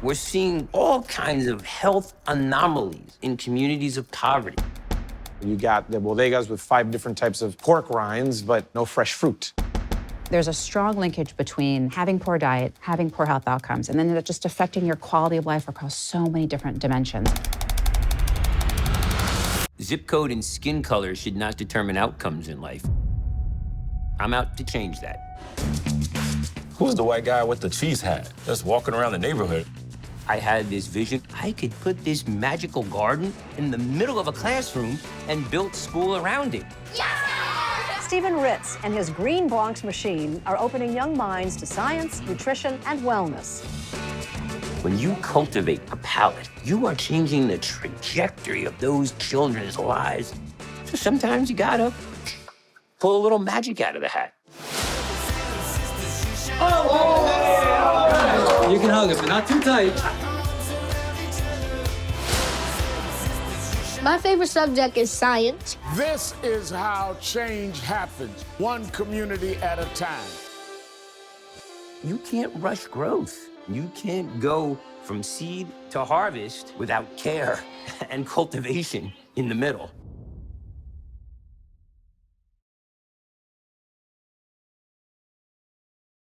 We're seeing all kinds of health anomalies in communities of poverty. You got the bodegas with 5 different types of pork rinds, but no fresh fruit. There's a strong linkage between having poor diet, having poor health outcomes, and then just affecting your quality of life across so many different dimensions. Zip code and skin color should not determine outcomes in life. I'm out to change that. Who's the white guy with the cheese hat just walking around the neighborhood? I had this vision. I could put this magical garden in the middle of a classroom and build school around it. Stephen Ritz and his Green Bronx Machine are opening young minds to science, nutrition, and wellness. When you cultivate a palate, you are changing the trajectory of those children's lives. So sometimes you gotta pull a little magic out of the hat. You can hug it, but not too tight. My favorite subject is science. This is how change happens, one community at a time. You can't rush growth. You can't go from seed to harvest without care and cultivation in the middle.